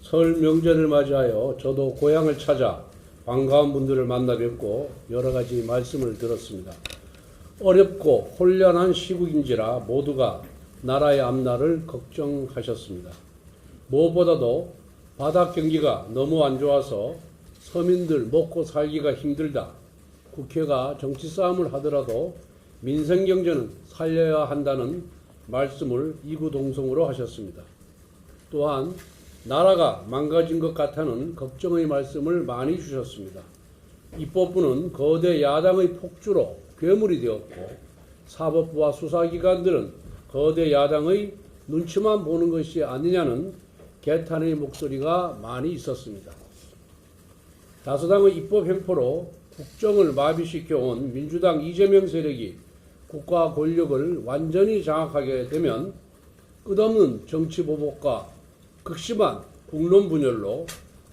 설 명절을 맞이하여 저도 고향을 찾아 반가운 분들을 만나 뵙고 여러 가지 말씀을 들었습니다. 어렵고 혼란한 시국인지라 모두가 나라의 앞날을 걱정하셨습니다. 무엇보다도 바닥 경기가 너무 안 좋아서 서민들 먹고 살기가 힘들다. 국회가 정치 싸움을 하더라도 민생 경제는 살려야 한다는 말씀을 이구동성으로 하셨습니다. 또한 나라가 망가진 것 같다는 걱정의 말씀을 많이 주셨습니다. 입법부는 거대 야당의 폭주로 괴물이 되었고 사법부와 수사기관들은 거대 야당의 눈치만 보는 것이 아니냐는 개탄의 목소리가 많이 있었습니다. 다수당의 입법 횡포로 국정을 마비시켜온 민주당 이재명 세력이 국가 권력을 완전히 장악하게 되면 끝없는 정치 보복과 극심한 국론 분열로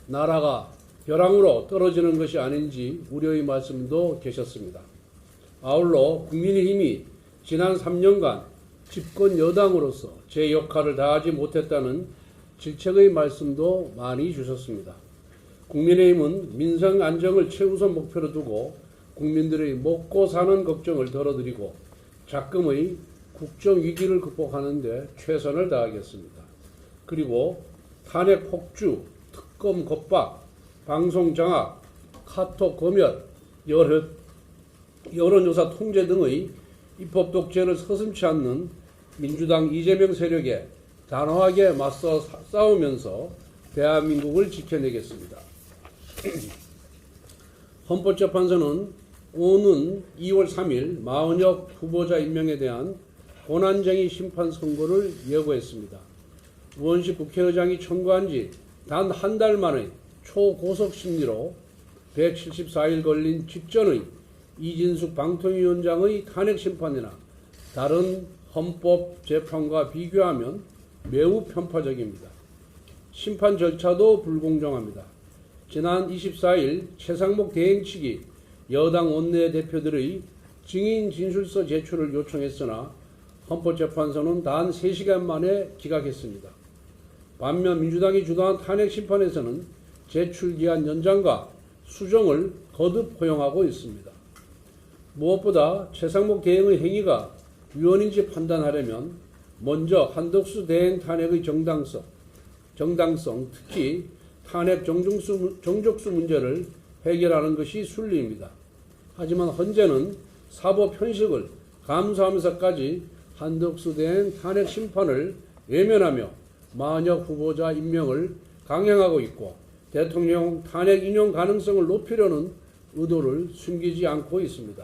나라가 벼랑으로 떨어지는 것이 아닌지 우려의 말씀도 계셨습니다. 아울러 국민의힘이 지난 3년간 집권 여당으로서 제 역할을 다하지 못했다는 질책의 말씀도 많이 주셨습니다. 국민의힘은 민생 안정을 최우선 목표로 두고 국민들의 먹고 사는 걱정을 덜어드리고 작금의 국정 위기를 극복하는 데 최선을 다하겠습니다. 그리고 탄핵 폭주, 특검 겁박, 방송 장악, 카톡 검열, 여론조사 통제 등의 입법 독재를 서슴지 않는 민주당 이재명 세력에 단호하게 맞서 싸우면서 대한민국을 지켜내겠습니다. 헌법재판소는 오는 2월 3일 마은혁 후보자 임명에 대한 권한쟁의 심판 선고를 예고했습니다. 우원식 국회의장이 청구한 지 단 한 달 만에 초고속 심리로 174일 걸린 직전의 이진숙 방통위원장의 탄핵 심판이나 다른 헌법 재판과 비교하면 매우 편파적입니다. 심판 절차도 불공정합니다. 지난 24일 최상목 대행 측이 여당 원내대표들의 증인 진술서 제출을 요청했으나 헌법재판소는 단 3시간 만에 기각했습니다. 반면 민주당이 주도한 탄핵 심판에서는 제출기한 연장과 수정을 거듭 허용하고 있습니다. 무엇보다 최상목 대행의 행위가 위헌인지 판단하려면 먼저 한덕수 대행 탄핵의 정당성, 특히 탄핵 정족수 문제를 해결하는 것이 순리입니다. 하지만 헌재는 사법 현실을 감수하면서까지 한덕수 대행 탄핵 심판을 외면하며 마은혁 후보자 임명을 강행하고 있고 대통령 탄핵 인용 가능성을 높이려는 의도를 숨기지 않고 있습니다.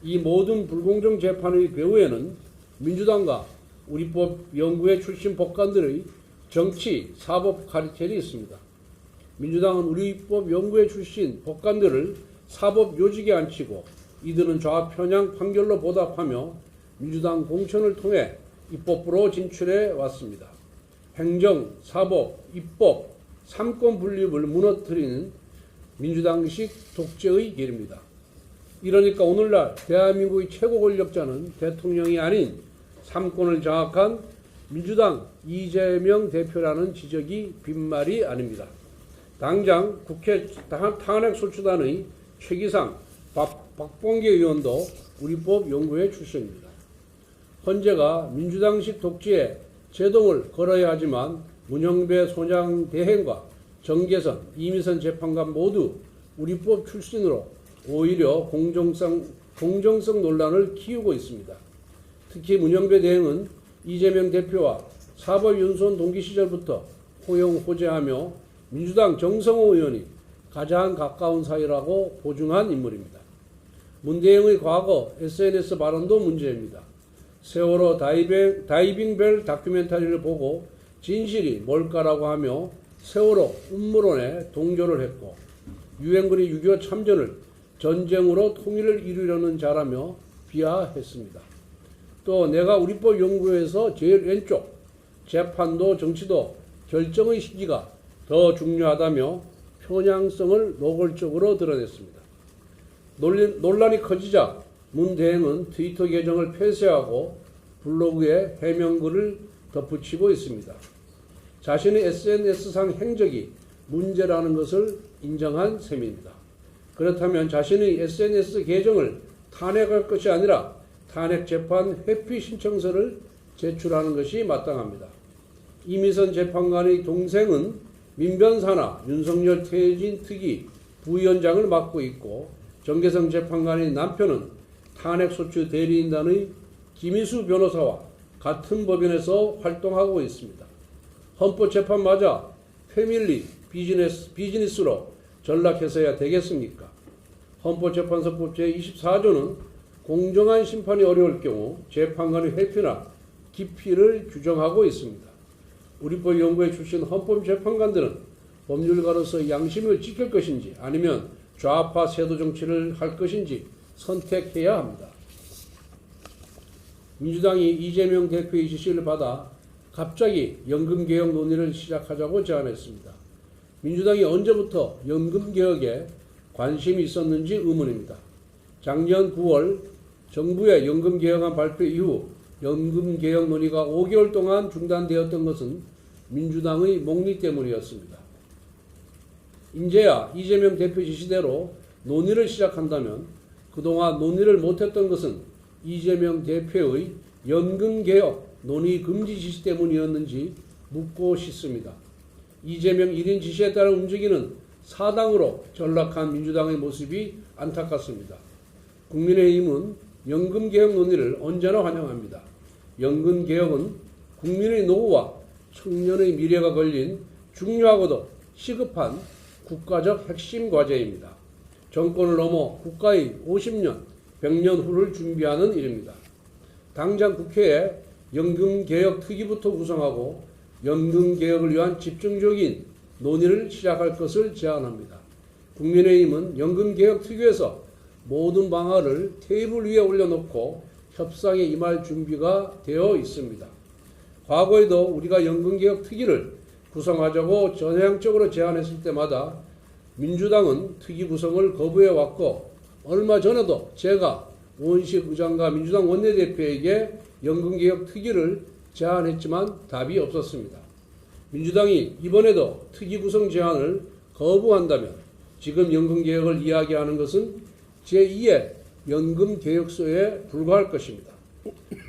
이 모든 불공정 재판의 배후에는 민주당과 우리법 연구회 출신 법관들의 정치, 사법 카르텔이 있습니다. 민주당은 우리법 연구회 출신 법관들을 사법 요직에 앉히고 이들은 좌편향 판결로 보답하며 민주당 공천을 통해 입법부로 진출해 왔습니다. 행정, 사법, 입법, 삼권 분립을 무너뜨리는 민주당식 독재의 길입니다. 이러니까 오늘날 대한민국의 최고 권력자는 대통령이 아닌 삼권을 장악한 민주당 이재명 대표라는 지적이 빈말이 아닙니다. 당장 국회 탄핵소추단의 최기상 박봉계 의원도 우리법 연구회 출신입니다. 헌재가 민주당식 독재에 제동을 걸어야 하지만 문형배 소장 대행과 정계선, 이미선 재판관 모두 우리법 출신으로 오히려 공정성 논란을 키우고 있습니다. 특히 문형배 대행은 이재명 대표와 사법연수원 동기 시절부터 호용호재하며 민주당 정성호 의원이 가장 가까운 사이라고 보증한 인물입니다. 문 대행의 과거 SNS 발언도 문제입니다. 세월호 다이빙벨 다큐멘터리를 보고 진실이 뭘까라고 하며 세월호 음모론에 동조를 했고 유엔군이 6.25 참전을 전쟁으로 통일을 이루려는 자라며 비하했습니다. 또 내가 우리법 연구에서 제일 왼쪽, 재판도 정치도 결정의 시기가 더 중요하다며 편향성을 노골적으로 드러냈습니다. 논란이 커지자 문 대행은 트위터 계정을 폐쇄하고 블로그에 해명글을 덧붙이고 있습니다. 자신의 SNS상 행적이 문제라는 것을 인정한 셈입니다. 그렇다면 자신의 SNS 계정을 탄핵할 것이 아니라 탄핵 재판 회피 신청서를 제출하는 것이 마땅합니다. 이미선 재판관의 동생은 민변사나 윤석열 퇴진 특위 부위원장을 맡고 있고 정계성 재판관의 남편은 탄핵소추 대리인단의 김희수 변호사와 같은 법인에서 활동하고 있습니다. 헌법재판마저 패밀리 비즈니스로 전락해서야 되겠습니까? 헌법재판소법 제24조는 공정한 심판이 어려울 경우 재판관의 회피나 기피를 규정하고 있습니다. 우리법 연구회 출신 헌법재판관들은 법률가로서 양심을 지킬 것인지 아니면 좌파 세도 정치를 할 것인지 선택해야 합니다. 민주당이 이재명 대표의 지시를 받아 갑자기 연금개혁 논의를 시작하자고 제안했습니다. 민주당이 언제부터 연금개혁에 관심이 있었는지 의문입니다. 작년 9월 정부의 연금개혁안 발표 이후 연금개혁 논의가 5개월 동안 중단되었던 것은 민주당의 목리 때문이었습니다. 이제야 이재명 대표 지시대로 논의를 시작한다면 그동안 논의를 못했던 것은 이재명 대표의 연금개혁 논의 금지 지시 때문이었는지 묻고 싶습니다. 이재명 1인 지시에 따라 움직이는 사당으로 전락한 민주당의 모습이 안타깝습니다. 국민의힘은 연금개혁 논의를 언제나 환영합니다. 연금개혁은 국민의 노후와 청년의 미래가 걸린 중요하고도 시급한 국가적 핵심 과제입니다. 정권을 넘어 국가의 50년, 100년 후를 준비하는 일입니다. 당장 국회에 연금개혁 특위부터 구성하고 연금개혁을 위한 집중적인 논의를 시작할 것을 제안합니다. 국민의힘은 연금개혁 특위에서 모든 방안을 테이블 위에 올려놓고 협상에 임할 준비가 되어 있습니다. 과거에도 우리가 연금개혁 특위를 구성하자고 전향적으로 제안했을 때마다 민주당은 특위 구성을 거부해왔고 얼마 전에도 제가 우원식 의장과 민주당 원내대표에게 연금개혁 특위를 제안했지만 답이 없었습니다. 민주당이 이번에도 특위 구성 제안을 거부한다면 지금 연금개혁을 이야기하는 것은 제2의 연금개혁서에 불과할 것입니다.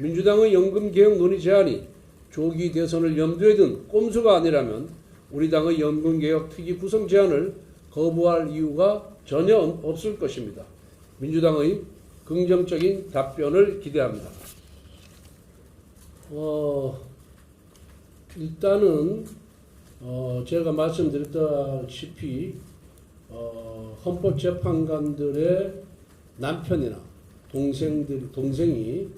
민주당의 연금개혁 논의 제안이 조기 대선을 염두에 둔 꼼수가 아니라면 우리 당의 연금개혁 특위 구성 제안을 거부할 이유가 전혀 없을 것입니다. 민주당의 긍정적인 답변을 기대합니다. 일단은 제가 말씀드렸다시피 헌법재판관들의 남편이나 동생이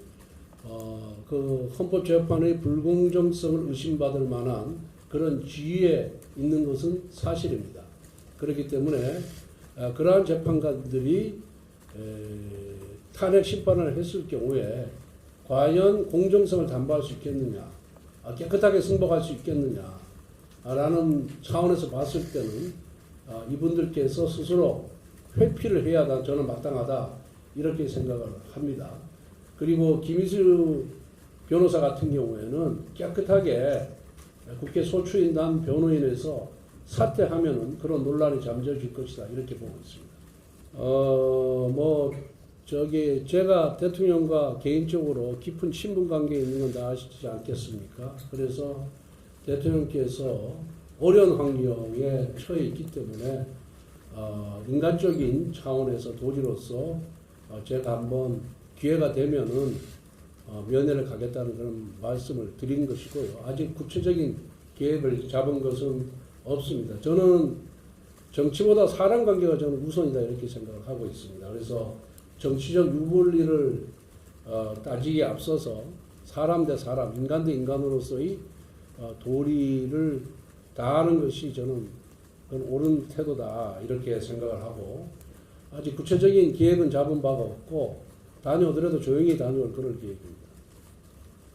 그 헌법재판의 불공정성을 의심받을 만한 그런 지위에 있는 것은 사실입니다. 그렇기 때문에 그러한 재판관들이 탄핵 심판을 했을 경우에 과연 공정성을 담보할 수 있겠느냐, 깨끗하게 승복할 수 있겠느냐라는 차원에서 봤을 때는 이분들께서 스스로 회피를 해야 저는 마땅하다 이렇게 생각을 합니다. 그리고 김희수 변호사 같은 경우에는 깨끗하게 국회 소추인단 변호인에서 사퇴하면은 그런 논란이 잠재질 것이다 이렇게 보고 있습니다. 제가 대통령과 개인적으로 깊은 친분 관계에 있는 건 다 아시지 않겠습니까? 그래서 대통령께서 어려운 환경에 처해 있기 때문에 인간적인 차원에서 도지로서 제가 한번 기회가 되면은 면회를 가겠다는 그런 말씀을 드린 것이고요. 아직 구체적인 계획을 잡은 것은 없습니다. 저는 정치보다 사람 관계가 저는 우선이다 이렇게 생각을 하고 있습니다. 그래서 정치적 유불리를 따지기에 앞서서 사람 대 사람, 인간 대 인간으로서의 도리를 다하는 것이 저는 그건 옳은 태도다 이렇게 생각을 하고 아직 구체적인 계획은 잡은 바가 없고 다녀오더라도 조용히 다녀올 그럴 계획입니다.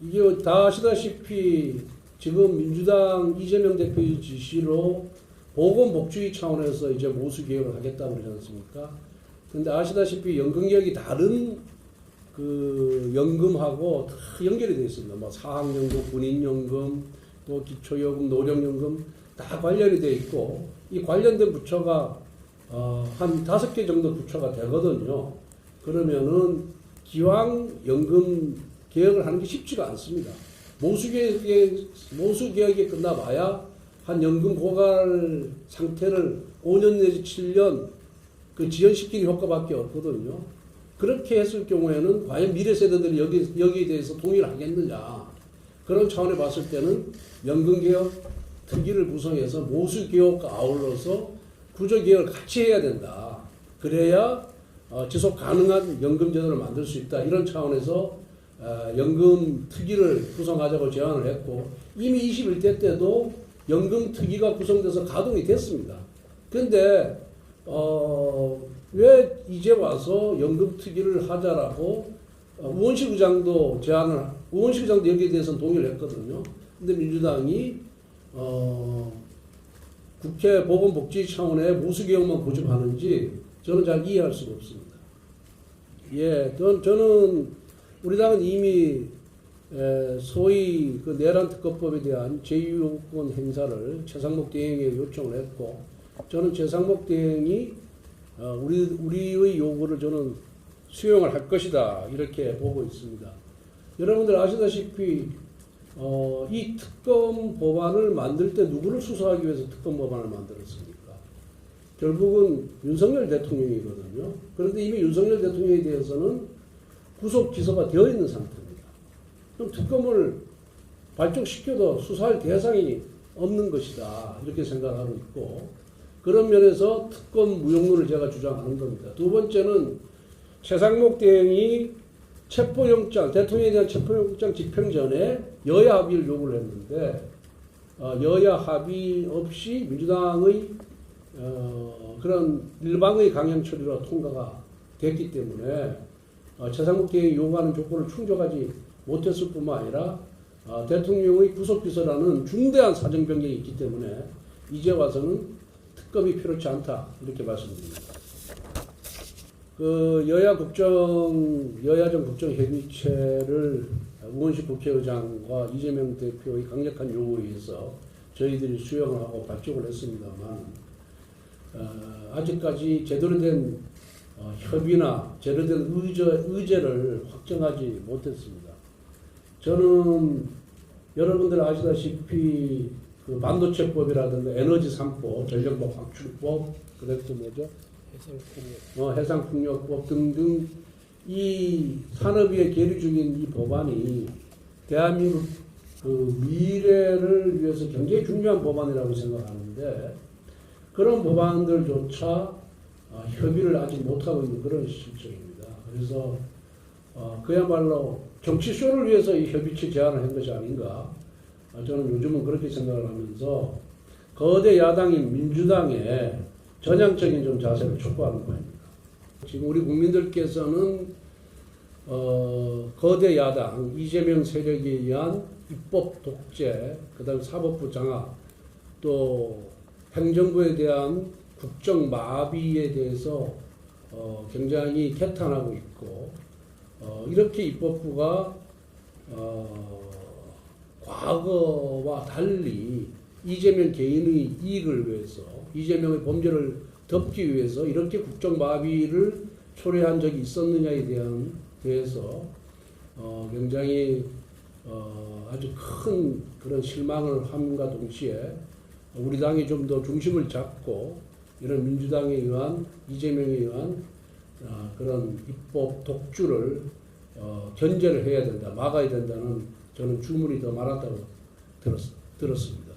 이게 다 아시다시피 지금 민주당 이재명 대표의 지시로 보건복지위 차원에서 이제 모수개혁을 하겠다고 그러지 않습니까? 근데 아시다시피 연금개혁이 다른 그 연금하고 다 연결이 되어 있습니다. 뭐 사학연금, 군인연금, 또 기초요금, 노령연금 다 관련이 돼 있고 이 관련된 부처가 한 5개 정도 부처가 되거든요. 그러면은 기왕 연금 개혁을 하는 게 쉽지가 않습니다. 모수개혁이 끝나봐야 한 연금 고갈 상태를 5년 내지 7년 그 지연시키는 효과밖에 없거든요. 그렇게 했을 경우에는 과연 미래 세대들이 여기에 대해서 동의를 하겠느냐. 그런 차원에 봤을 때는 연금개혁 특위를 구성해서 모수개혁과 아울러서 구조개혁을 같이 해야 된다. 그래야 지속 가능한 연금제도를 만들 수 있다. 이런 차원에서 연금 특위를 구성하자고 제안을 했고 이미 21대 때도 연금 특위가 구성돼서 가동이 됐습니다. 그런데 왜 이제 와서 연금 특위를 하자라고 우원식 의장도 우원식 의장도 여기에 대해서는 동의를 했거든요. 근데 민주당이 국회 보건복지 차원의 모수개혁만 고집하는지 저는 잘 이해할 수가 없습니다. 예, 저는 우리 당은 이미 소위 그 내란 특검법에 대한 제2요구권 행사를 최상목 대행에 요청을 했고 저는 최상목 대행이 우리의 요구를 저는 수용을 할 것이다 이렇게 보고 있습니다. 여러분들 아시다시피 이 특검 법안을 만들 때 누구를 수사하기 위해서 특검 법안을 만들었습니까? 결국은 윤석열 대통령이거든요. 그런데 이미 윤석열 대통령에 대해서는 구속 기소가 되어 있는 상태입니다. 그럼 특검을 발족시켜도 수사할 대상이 없는 것이다 이렇게 생각하고 있고 그런 면에서 특검 무용론을 제가 주장하는 겁니다. 두 번째는 최상목 대행이 체포영장, 대통령에 대한 체포영장 집행 전에 여야 합의를 요구를 했는데 여야 합의 없이 민주당의 그런 일방의 강행 처리로 통과가 됐기 때문에 최상목 대행이 요구하는 조건을 충족하지 못했을 뿐만 아니라 대통령의 구속기소라는 중대한 사정 변경이 있기 때문에 이제 와서는 특검이 필요치 않다 이렇게 말씀드립니다. 그 여야정 국정 협의체를 우원식 국회의장과 이재명 대표의 강력한 요구에 의해서 저희들이 수용을 하고 발족을 했습니다만 아직까지 제대로 된 협의나 제대로 된 의제를 확정하지 못했습니다. 저는 여러분들 아시다시피 그 반도체법이라든가 에너지 3법, 전력법 확충법, 그다음에 또 뭐죠? 해상풍력법 등등 이 산업위에 계류 중인 이 법안이 대한민국 그 미래를 위해서 굉장히 중요한 법안이라고 생각하는데 그런 법안들조차 협의를 아직 못하고 있는 그런 실정입니다. 그래서 그야말로 정치쇼를 위해서 이 협의체 제안을 한 것이 아닌가 저는 요즘은 그렇게 생각을 하면서 거대 야당인 민주당의 전향적인 좀 자세를 촉구하는 거입니다. 지금 우리 국민들께서는 거대 야당 이재명 세력에 의한 입법 독재, 그다음 사법부 장악, 또 행정부에 대한 국정 마비에 대해서 굉장히 개탄하고 있고 이렇게 입법부가 과거와 달리 이재명 개인의 이익을 위해서 이재명의 범죄를 덮기 위해서 이렇게 국정마비를 초래한 적이 있었느냐에 대해서 굉장히 아주 큰 그런 실망을 함과 동시에 우리 당이 좀 더 중심을 잡고 이런 민주당에 의한 이재명에 의한 그런 입법 독주를 견제를 해야 된다, 막아야 된다는 저는 주문이 더 많았다고 들었습니다.